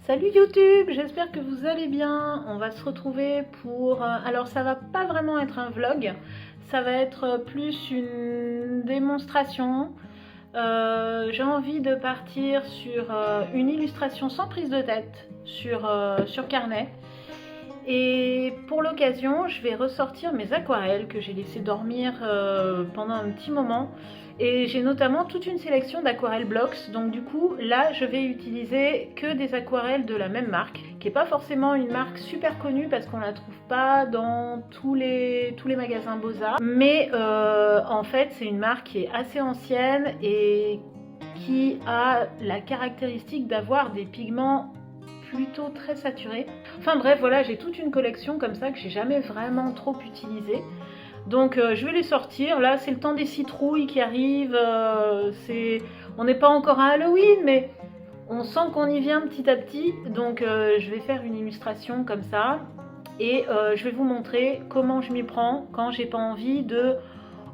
Salut YouTube, j'espère que vous allez bien. On va se retrouver pour... alors ça va pas vraiment être un vlog, ça va être plus une démonstration. J'ai envie de partir sur une illustration sans prise de tête sur carnet. Et pour l'occasion, je vais ressortir mes aquarelles que j'ai laissé dormir pendant un petit moment. Et j'ai notamment toute une sélection d'aquarelles blocks. Donc du coup, là, je vais utiliser que des aquarelles de la même marque, qui n'est pas forcément une marque super connue parce qu'on la trouve pas dans tous les magasins Beaux-Arts. Mais en fait, c'est une marque qui est assez ancienne et qui a la caractéristique d'avoir des pigments plutôt très saturés. Enfin bref, voilà, j'ai toute une collection comme ça que j'ai jamais vraiment trop utilisée. Donc je vais les sortir. Là, c'est le temps des citrouilles qui arrivent. On n'est pas encore à Halloween, mais on sent qu'on y vient petit à petit. Donc je vais faire une illustration comme ça. Et je vais vous montrer comment je m'y prends quand j'ai pas envie de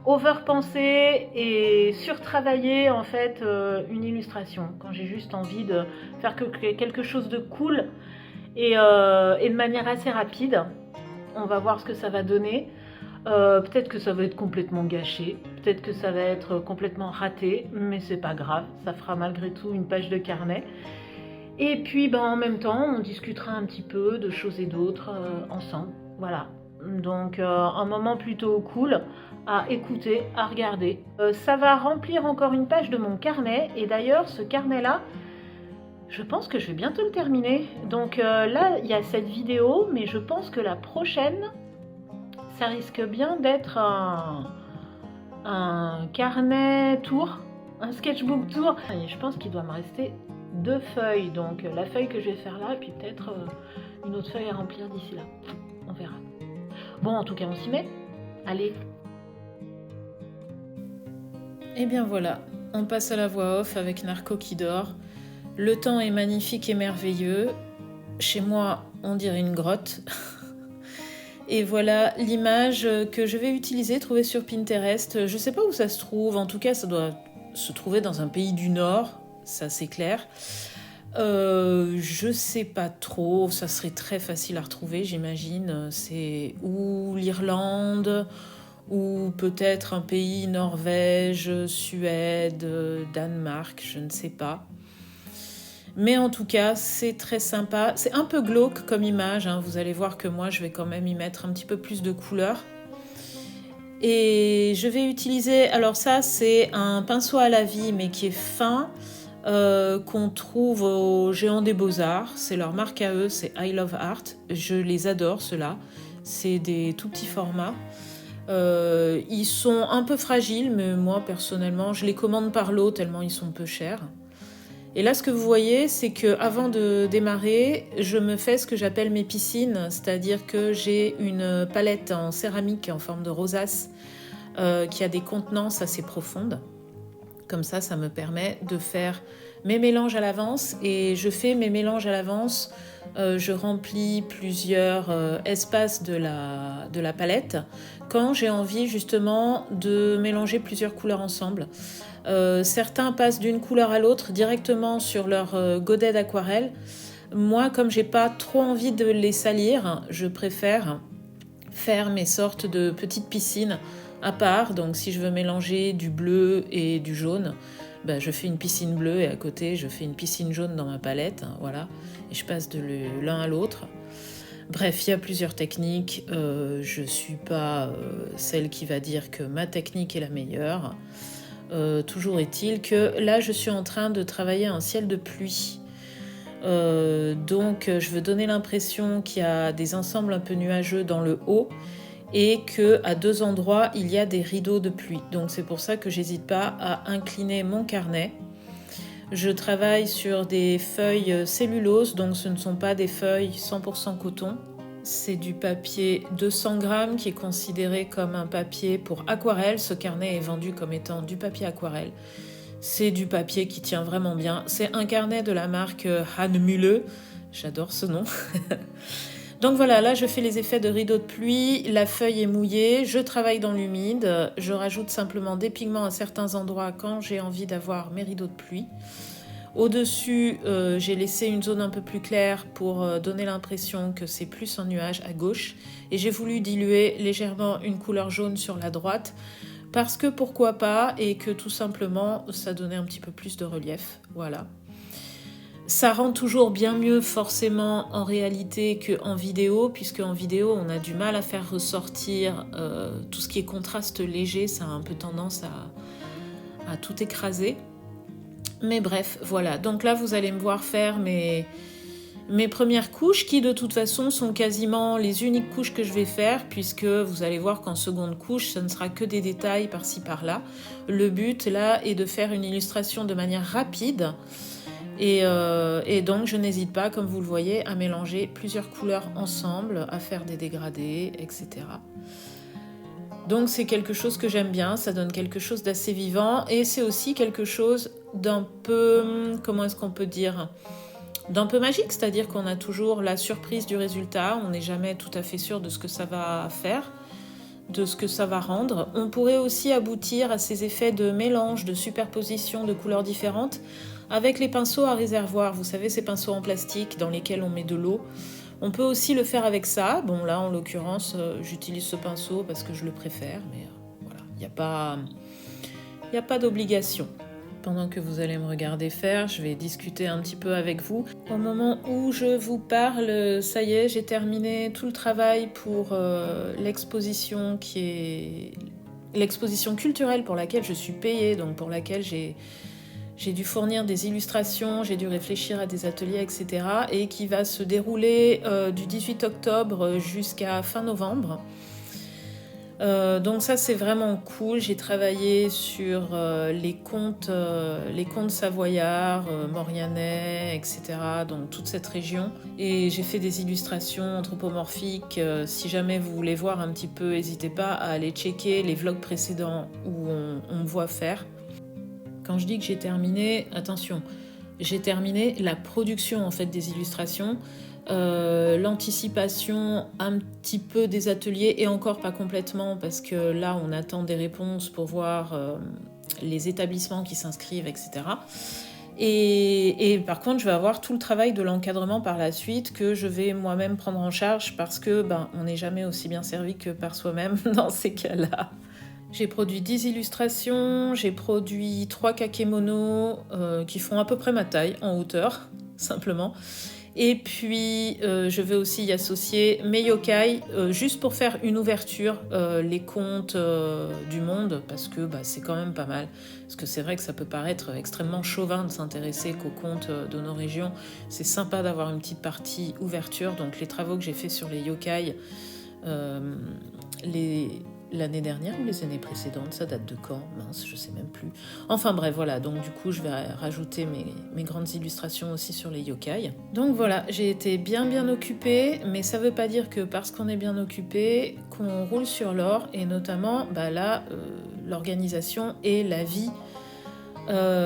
overpenser et surtravailler en fait une illustration. Quand j'ai juste envie de faire quelque chose de cool et de manière assez rapide. On va voir ce que ça va donner. Peut-être que ça va être complètement gâché, peut-être que ça va être complètement raté, mais c'est pas grave, ça fera malgré tout une page de carnet. Et puis en même temps, on discutera un petit peu de choses et d'autres ensemble. Voilà. Donc un moment plutôt cool à écouter, à regarder. Ça va remplir encore une page de mon carnet, et d'ailleurs ce carnet-là, je pense que je vais bientôt le terminer. Donc là, il y a cette vidéo, mais je pense que la prochaine, ça risque bien d'être un carnet tour, un sketchbook tour. Et je pense qu'il doit me rester 2 feuilles, donc la feuille que je vais faire là, et puis peut-être une autre feuille à remplir d'ici là. On verra. Bon, en tout cas, on s'y met. Allez. Et bien voilà, on passe à la voix off avec Narco qui dort. Le temps est magnifique et merveilleux. Chez moi, on dirait une grotte. Et voilà l'image que je vais utiliser, trouvée sur Pinterest. Je ne sais pas où ça se trouve, en tout cas ça doit se trouver dans un pays du Nord, ça c'est clair. Je sais pas trop, ça serait très facile à retrouver j'imagine. C'est ou l'Irlande, ou peut-être un pays, Norvège, Suède, Danemark, je ne sais pas. Mais en tout cas, c'est très sympa. C'est un peu glauque comme image, hein. Vous allez voir que moi, je vais quand même y mettre un petit peu plus de couleur. Et je vais utiliser... Alors ça, c'est un pinceau à la vie, mais qui est fin, qu'on trouve au Géant des Beaux-Arts. C'est leur marque à eux, c'est I Love Art. Je les adore, ceux-là. C'est des tout petits formats. Ils sont un peu fragiles, mais moi, personnellement, je les commande par lot tellement ils sont peu chers. Et là, ce que vous voyez, c'est qu'avant de démarrer, je me fais ce que j'appelle mes piscines, c'est-à-dire que j'ai une palette en céramique en forme de rosace qui a des contenances assez profondes. Comme ça me permet de faire mes mélanges à l'avance. Et je fais mes mélanges à l'avance, je remplis plusieurs espaces de la palette quand j'ai envie justement de mélanger plusieurs couleurs ensemble. Certains passent d'une couleur à l'autre directement sur leur godet d'aquarelle. Moi, comme j'ai pas trop envie de les salir, je préfère faire mes sortes de petites piscines à part. Donc si je veux mélanger du bleu et du jaune, je fais une piscine bleue et à côté je fais une piscine jaune dans ma palette, hein, voilà, et je passe de l'un à l'autre. Bref, il y a plusieurs techniques. Je suis pas celle qui va dire que ma technique est la meilleure. Toujours est-il que là je suis en train de travailler un ciel de pluie. Donc je veux donner l'impression qu'il y a des ensembles un peu nuageux dans le haut et qu'à 2 endroits il y a des rideaux de pluie. Donc c'est pour ça que j'hésite pas à incliner mon carnet. Je travaille sur des feuilles cellulose, donc ce ne sont pas des feuilles 100% coton. C'est du papier 200 grammes qui est considéré comme un papier pour aquarelle. Ce carnet est vendu comme étant du papier aquarelle. C'est du papier qui tient vraiment bien. C'est un carnet de la marque Hahnemühle. J'adore ce nom. Donc voilà, là je fais les effets de rideau de pluie. La feuille est mouillée. Je travaille dans l'humide. Je rajoute simplement des pigments à certains endroits quand j'ai envie d'avoir mes rideaux de pluie. Au-dessus, j'ai laissé une zone un peu plus claire pour donner l'impression que c'est plus un nuage à gauche. Et j'ai voulu diluer légèrement une couleur jaune sur la droite parce que pourquoi pas, et que tout simplement ça donnait un petit peu plus de relief. Voilà. Ça rend toujours bien mieux forcément en réalité qu'en vidéo, puisque en vidéo on a du mal à faire ressortir tout ce qui est contraste léger, ça a un peu tendance à tout écraser. Mais bref, voilà. Donc là, vous allez me voir faire mes premières couches, qui de toute façon sont quasiment les uniques couches que je vais faire, puisque vous allez voir qu'en seconde couche, ça ne sera que des détails par-ci par-là. Le but là est de faire une illustration de manière rapide. Et donc je n'hésite pas, comme vous le voyez, à mélanger plusieurs couleurs ensemble, à faire des dégradés, etc. Donc c'est quelque chose que j'aime bien, ça donne quelque chose d'assez vivant, et c'est aussi quelque chose d'un peu, comment est-ce qu'on peut dire, d'un peu magique, c'est-à-dire qu'on a toujours la surprise du résultat, on n'est jamais tout à fait sûr de ce que ça va faire, de ce que ça va rendre. On pourrait aussi aboutir à ces effets de mélange, de superposition de couleurs différentes avec les pinceaux à réservoir, vous savez, ces pinceaux en plastique dans lesquels on met de l'eau. On peut aussi le faire avec ça. Bon, là, en l'occurrence, j'utilise ce pinceau parce que je le préfère, mais voilà, il n'y a pas d'obligation. Pendant que vous allez me regarder faire, je vais discuter un petit peu avec vous. Au moment où je vous parle, ça y est, j'ai terminé tout le travail pour l'exposition qui est l'exposition culturelle pour laquelle je suis payée, donc pour laquelle j'ai dû fournir des illustrations, j'ai dû réfléchir à des ateliers, etc. et qui va se dérouler du 18 octobre jusqu'à fin novembre. Donc ça c'est vraiment cool, j'ai travaillé sur les contes savoyards, Maurianais, etc. Donc toute cette région, et j'ai fait des illustrations anthropomorphiques. Si jamais vous voulez voir un petit peu, n'hésitez pas à aller checker les vlogs précédents où on me voit faire. Quand je dis que j'ai terminé, attention, j'ai terminé la production en fait des illustrations, l'anticipation un petit peu des ateliers, et encore pas complètement parce que là on attend des réponses pour voir les établissements qui s'inscrivent, etc. Et par contre je vais avoir tout le travail de l'encadrement par la suite que je vais moi-même prendre en charge, parce que on n'est jamais aussi bien servi que par soi-même dans ces cas-là. J'ai produit 10 illustrations, j'ai produit 3 kakémonos qui font à peu près ma taille en hauteur, simplement. Et puis je vais aussi y associer mes yokai, juste pour faire une ouverture, les contes du monde, parce que c'est quand même pas mal. Parce que c'est vrai que ça peut paraître extrêmement chauvin de s'intéresser qu'aux contes de nos régions. C'est sympa d'avoir une petite partie ouverture, donc les travaux que j'ai fait sur les yokai, l'année dernière ou les années précédentes, ça date de quand? Mince, je sais même plus. Enfin bref, voilà, donc du coup je vais rajouter mes grandes illustrations aussi sur les yokai. Donc voilà, j'ai été bien occupée, mais ça veut pas dire que parce qu'on est bien occupé, qu'on roule sur l'or, et notamment là, l'organisation et la vie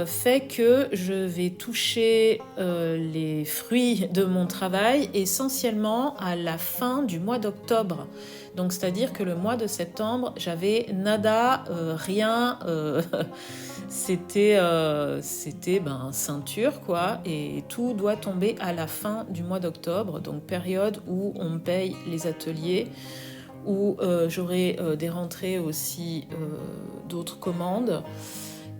fait que je vais toucher les fruits de mon travail essentiellement à la fin du mois d'octobre. Donc c'est-à-dire que le mois de septembre, j'avais nada, rien, c'était ceinture quoi, et tout doit tomber à la fin du mois d'octobre, donc période où on me paye les ateliers, où j'aurai des rentrées aussi d'autres commandes.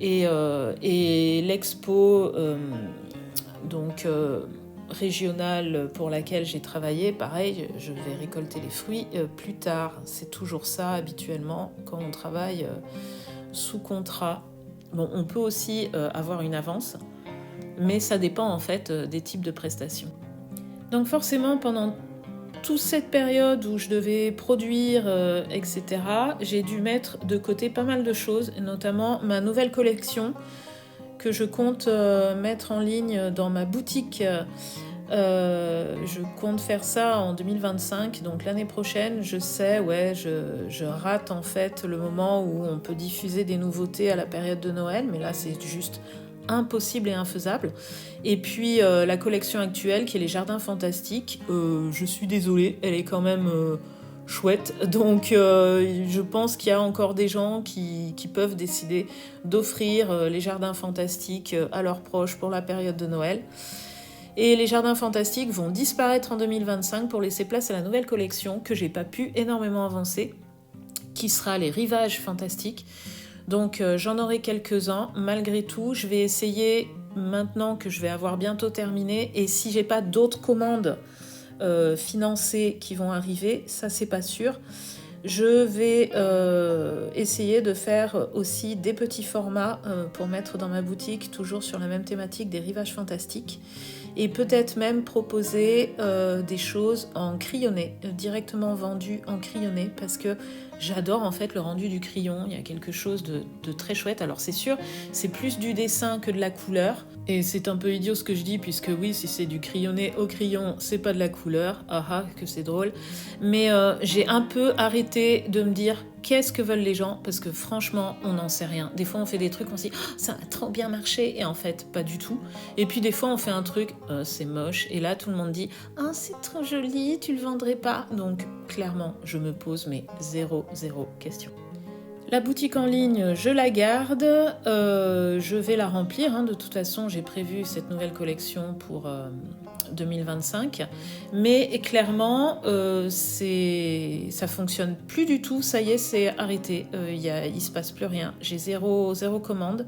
Et l'expo régionale pour laquelle j'ai travaillé, pareil, je vais récolter les fruits plus tard. C'est toujours ça habituellement quand on travaille sous contrat. Bon, on peut aussi avoir une avance, mais ça dépend en fait des types de prestations. Donc forcément, pendant toute cette période où je devais produire, etc., j'ai dû mettre de côté pas mal de choses, notamment ma nouvelle collection que je compte mettre en ligne dans ma boutique. Je compte faire ça en 2025, donc l'année prochaine. Je sais, je rate en fait le moment où on peut diffuser des nouveautés à la période de Noël, mais là c'est juste impossible et infaisable. Et puis la collection actuelle qui est les Jardins Fantastiques, je suis désolée, elle est quand même chouette. Donc je pense qu'il y a encore des gens qui peuvent décider d'offrir les jardins fantastiques à leurs proches pour la période de Noël. Et les jardins fantastiques vont disparaître en 2025 pour laisser place à la nouvelle collection que j'ai pas pu énormément avancer, qui sera les rivages fantastiques. Donc j'en aurai quelques-uns. Malgré tout, je vais essayer, maintenant que je vais avoir bientôt terminé, et si j'ai pas d'autres commandes financées qui vont arriver, ça c'est pas sûr, je vais essayer de faire aussi des petits formats pour mettre dans ma boutique, toujours sur la même thématique des rivages fantastiques, et peut-être même proposer des choses en crayonné, directement vendues en crayonné, parce que j'adore en fait le rendu du crayon, il y a quelque chose de très chouette. Alors c'est sûr, c'est plus du dessin que de la couleur, et c'est un peu idiot ce que je dis, puisque oui, si c'est du crayonné au crayon, c'est pas de la couleur, que c'est drôle, mais j'ai un peu arrêté de me dire qu'est-ce que veulent les gens, parce que franchement, on n'en sait rien. Des fois, on fait des trucs, on se dit oh, ça a trop bien marché, et en fait, pas du tout. Et puis des fois, on fait un truc, c'est moche, et là, tout le monde dit c'est trop joli, tu le vendrais pas. Donc, clairement, je me pose mais zéro question. La boutique en ligne, je la garde, je vais la remplir, de toute façon j'ai prévu cette nouvelle collection pour 2025, mais clairement ça fonctionne plus du tout, ça y est c'est arrêté, il se passe plus rien, j'ai zéro commande.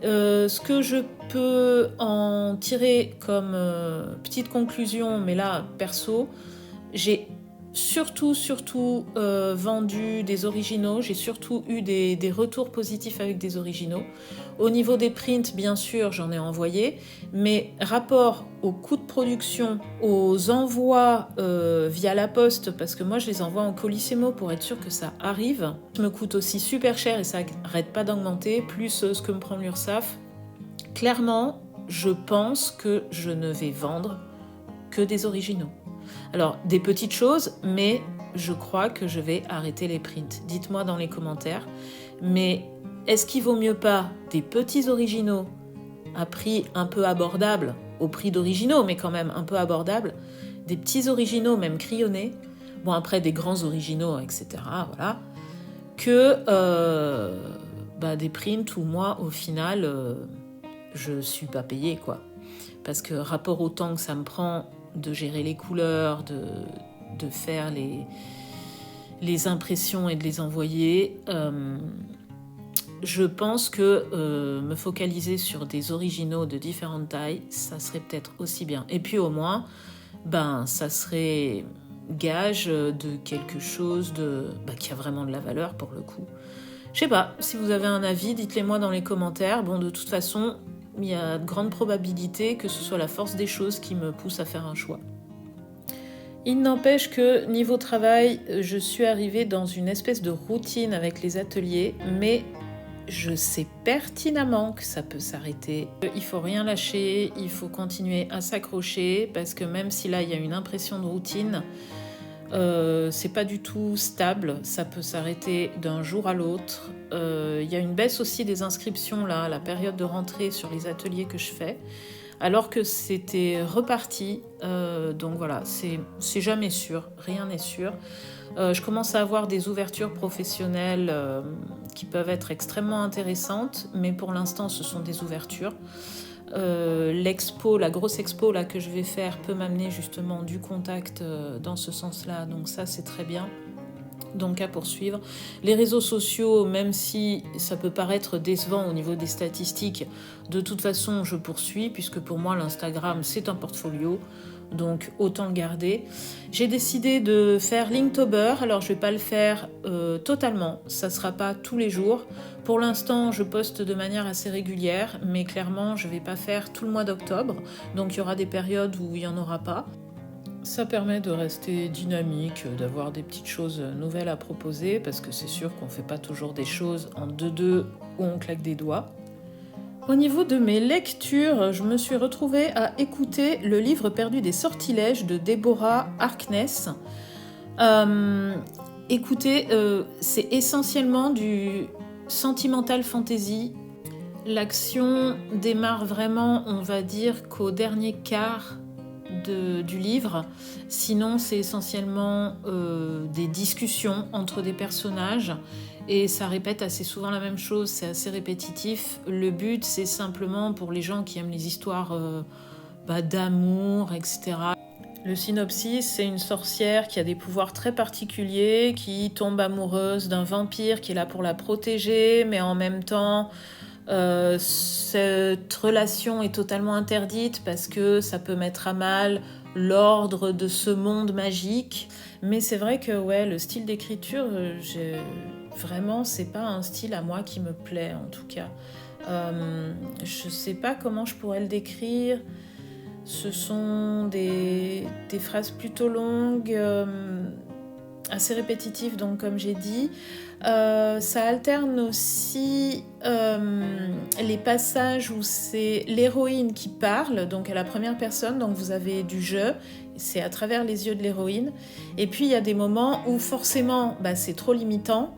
Ce que je peux en tirer comme petite conclusion, mais là perso, j'ai surtout vendu des originaux, j'ai surtout eu des retours positifs avec des originaux. Au niveau des prints, bien sûr, j'en ai envoyé, mais rapport au coût de production, aux envois via la poste, parce que moi je les envoie en colissimo pour être sûr que ça arrive, ça me coûte aussi super cher et ça n'arrête pas d'augmenter, plus ce que me prend l'URSSAF. Clairement, je pense que je ne vais vendre que des originaux. Alors, des petites choses, mais je crois que je vais arrêter les prints. Dites-moi dans les commentaires. Mais est-ce qu'il vaut mieux pas des petits originaux à prix un peu abordable, au prix d'originaux, mais quand même un peu abordable, des petits originaux, même crayonnés, bon après des grands originaux, etc., voilà, que des prints où moi, au final, je suis pas payée, quoi. Parce que rapport au temps que ça me prend de gérer les couleurs, de faire les impressions et de les envoyer, je pense que me focaliser sur des originaux de différentes tailles, ça serait peut-être aussi bien. Et puis au moins, ça serait gage de quelque chose qui a vraiment de la valeur pour le coup. Je sais pas, si vous avez un avis, dites-les moi dans les commentaires. Bon, de toute façon, il y a de grandes probabilités que ce soit la force des choses qui me pousse à faire un choix. Il n'empêche que niveau travail, je suis arrivée dans une espèce de routine avec les ateliers, mais je sais pertinemment que ça peut s'arrêter. Il faut rien lâcher, il faut continuer à s'accrocher, parce que même si là il y a une impression de routine, c'est pas du tout stable, ça peut s'arrêter d'un jour à l'autre. Il y a une baisse aussi des inscriptions là, à la période de rentrée sur les ateliers que je fais, alors que c'était reparti. Donc voilà, c'est jamais sûr, rien n'est sûr. Je commence à avoir des ouvertures professionnelles qui peuvent être extrêmement intéressantes, mais pour l'instant ce sont des ouvertures. L'expo, la grosse expo là, que je vais faire peut m'amener justement du contact dans ce sens-là, donc ça c'est très bien. Donc à poursuivre. Les réseaux sociaux, même si ça peut paraître décevant au niveau des statistiques, de toute façon je poursuis, puisque pour moi l'Instagram c'est un portfolio, donc autant le garder. J'ai décidé de faire Linktober, alors je vais pas le faire totalement, ça sera pas tous les jours. Pour l'instant je poste de manière assez régulière, mais clairement je vais pas faire tout le mois d'octobre, donc il y aura des périodes où il y en aura pas. Ça permet de rester dynamique, d'avoir des petites choses nouvelles à proposer, parce que c'est sûr qu'on ne fait pas toujours des choses en 2-2 où on claque des doigts. Au niveau de mes lectures, je me suis retrouvée à écouter le livre perdu des sortilèges de Deborah Harkness. Écoutez, c'est essentiellement du sentimental fantasy. L'action démarre vraiment, on va dire, qu'au dernier quart du livre. Sinon, c'est essentiellement des discussions entre des personnages et ça répète assez souvent la même chose, c'est assez répétitif. Le but, c'est simplement pour les gens qui aiment les histoires d'amour, etc. Le synopsis, c'est une sorcière qui a des pouvoirs très particuliers, qui tombe amoureuse d'un vampire qui est là pour la protéger, mais en même temps, cette relation est totalement interdite parce que ça peut mettre à mal l'ordre de ce monde magique. Mais c'est vrai que le style d'écriture, vraiment, c'est pas un style à moi qui me plaît en tout cas. Je sais pas comment je pourrais le décrire. Ce sont des phrases plutôt longues, assez répétitives, donc comme j'ai dit. Ça alterne aussi les passages où c'est l'héroïne qui parle, donc à la première personne, donc vous avez du jeu, c'est à travers les yeux de l'héroïne. Et puis il y a des moments où forcément c'est trop limitant,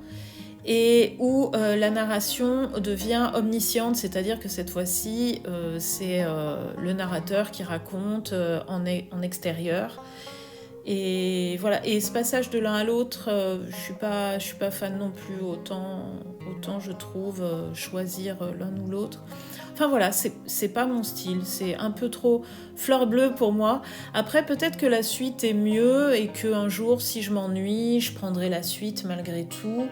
et où la narration devient omnisciente, c'est-à-dire que cette fois-ci, c'est le narrateur qui raconte en extérieur. Et voilà. Et ce passage de l'un à l'autre, je suis pas fan non plus, autant je trouve choisir l'un ou l'autre. Enfin voilà, c'est pas mon style, c'est un peu trop fleur bleue pour moi. Après, peut-être que la suite est mieux et qu'un jour, si je m'ennuie, je prendrai la suite malgré tout.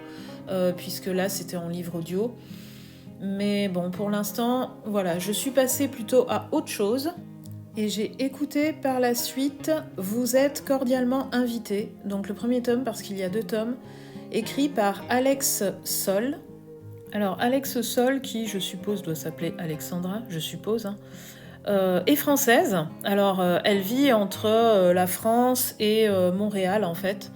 Puisque là c'était en livre audio. Mais bon, pour l'instant, voilà, je suis passée plutôt à autre chose. Et j'ai écouté par la suite Vous êtes cordialement invité. Donc le premier tome, parce qu'il y a 2 tomes, écrit par Alex Sol. Alors Alex Sol, qui je suppose doit s'appeler Alexandra, je suppose, est française. Alors elle vit entre la France et Montréal en fait.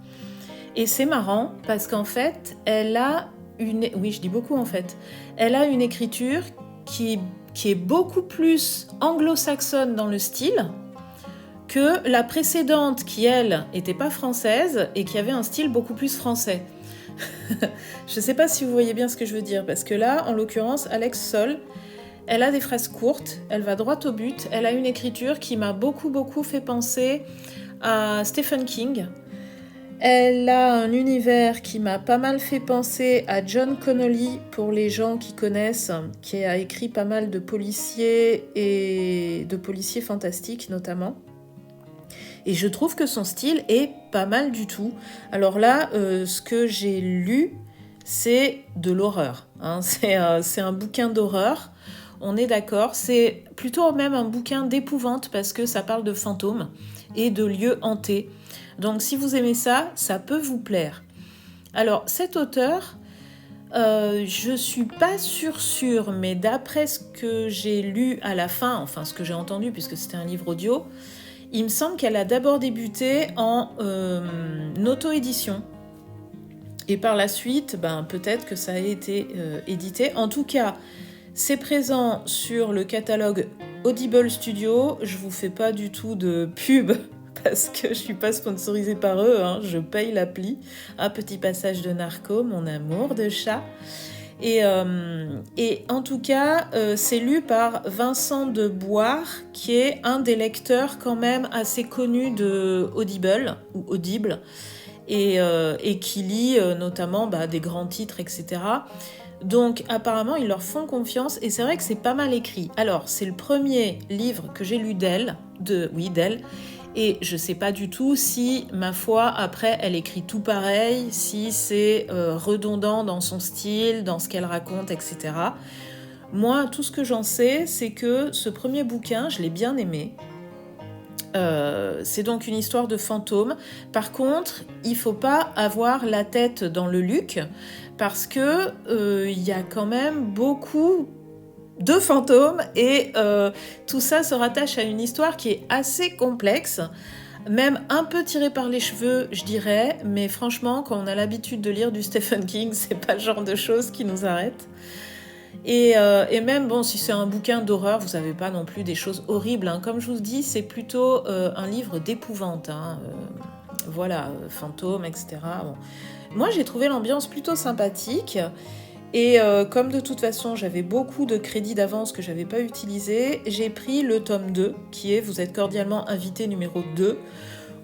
Et c'est marrant parce qu'en fait, elle a une... Oui, je dis beaucoup en fait. Elle a une écriture qui est beaucoup plus anglo-saxonne dans le style que la précédente qui, elle, n'était pas française et qui avait un style beaucoup plus français. Je ne sais pas si vous voyez bien ce que je veux dire, parce que là, en l'occurrence, Alex Sol, elle a des phrases courtes, elle va droit au but, elle a une écriture qui m'a beaucoup fait penser à Stephen King. Elle a un univers qui m'a pas mal fait penser à John Connolly, pour les gens qui connaissent, qui a écrit pas mal de policiers et de policiers fantastiques notamment. Et je trouve que son style est pas mal du tout. Alors là, ce que j'ai lu, c'est de l'horreur. C'est un bouquin d'horreur, on est d'accord. C'est plutôt même un bouquin d'épouvante parce que ça parle de fantômes et de lieux hantés. Donc si vous aimez ça, ça peut vous plaire. Alors cet auteur, je suis pas sûre, mais d'après ce que j'ai lu à la fin, enfin ce que j'ai entendu puisque c'était un livre audio, il me semble qu'elle a d'abord débuté en auto-édition. Et par la suite, peut-être que ça a été édité. En tout cas, c'est présent sur le catalogue Audible Studio. Je vous fais pas du tout de pub parce que je suis pas sponsorisée par eux, je paye l'appli. Un petit passage de Narco, mon amour de chat. Et en tout cas, c'est lu par Vincent de Boire, qui est un des lecteurs quand même assez connus de Audible, ou Audible, et qui lit notamment des grands titres, etc. Donc apparemment, ils leur font confiance, et c'est vrai que c'est pas mal écrit. Alors, c'est le premier livre que j'ai lu d'elle, et je sais pas du tout si, ma foi, après, elle écrit tout pareil, si c'est redondant dans son style, dans ce qu'elle raconte, etc. Moi, tout ce que j'en sais, c'est que ce premier bouquin, je l'ai bien aimé. C'est donc une histoire de fantôme. Par contre, il faut pas avoir la tête dans le luc, parce que y a quand même beaucoup de fantômes et tout ça se rattache à une histoire qui est assez complexe, même un peu tirée par les cheveux, je dirais, mais franchement, quand on a l'habitude de lire du Stephen King, c'est pas le genre de choses qui nous arrête. Et même, si c'est un bouquin d'horreur, vous n'avez pas non plus des choses horribles. Comme je vous dis, c'est plutôt un livre d'épouvante. Fantômes, etc. Bon. Moi, j'ai trouvé l'ambiance plutôt sympathique. Et comme de toute façon j'avais beaucoup de crédits d'avance que j'avais pas utilisés, j'ai pris le tome 2 qui est Vous êtes cordialement invité numéro 2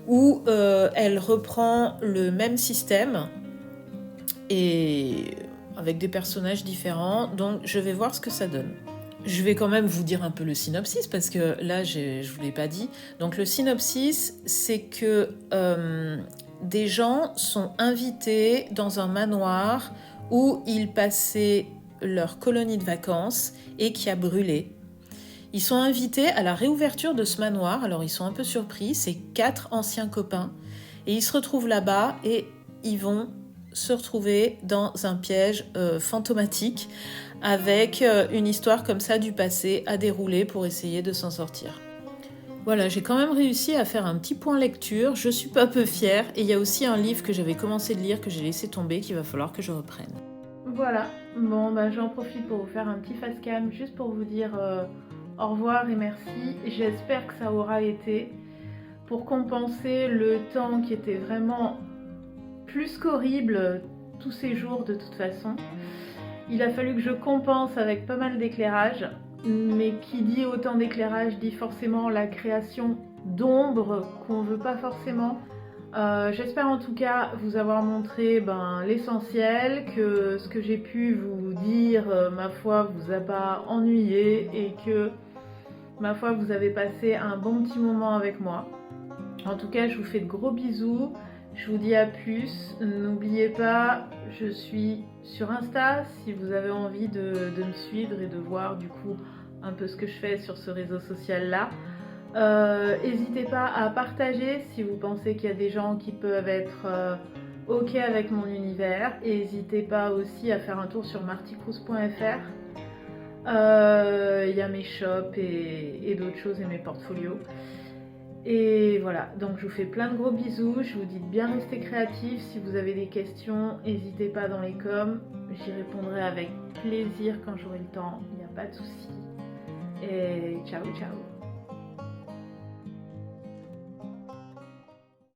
où elle reprend le même système et avec des personnages différents, donc je vais voir ce que ça donne. Je vais quand même vous dire un peu le synopsis parce que là je vous l'ai pas dit. Donc le synopsis c'est que des gens sont invités dans un manoir où ils passaient leur colonie de vacances et qui a brûlé. Ils sont invités à la réouverture de ce manoir, alors ils sont un peu surpris, c'est 4 anciens copains, et ils se retrouvent là-bas et ils vont se retrouver dans un piège fantomatique avec une histoire comme ça du passé à dérouler pour essayer de s'en sortir. Voilà, j'ai quand même réussi à faire un petit point lecture, je suis pas peu fière, et il y a aussi un livre que j'avais commencé de lire que j'ai laissé tomber qu'il va falloir que je reprenne. Voilà, bon bah j'en profite pour vous faire un petit face cam juste pour vous dire au revoir et merci. J'espère que ça aura été pour compenser le temps qui était vraiment plus qu'horrible tous ces jours de toute façon. Il a fallu que je compense avec pas mal d'éclairage, mais qui dit autant d'éclairage dit forcément la création d'ombre qu'on veut pas forcément. J'espère en tout cas vous avoir montré l'essentiel, que ce que j'ai pu vous dire, ma foi, vous a pas ennuyé et que, ma foi, vous avez passé un bon petit moment avec moi. En tout cas, je vous fais de gros bisous, je vous dis à plus. N'oubliez pas, je suis sur Insta si vous avez envie de me suivre et de voir du coup un peu ce que je fais sur ce réseau social là. N'hésitez pas à partager si vous pensez qu'il y a des gens qui peuvent être ok avec mon univers. Et n'hésitez pas aussi à faire un tour sur martycruz.fr. Il y a mes shops et d'autres choses et mes portfolios. Et voilà, donc je vous fais plein de gros bisous. Je vous dis de bien rester créatifs. Si vous avez des questions, n'hésitez pas dans les coms. J'y répondrai avec plaisir quand j'aurai le temps. Il n'y a pas de souci. Et ciao ciao.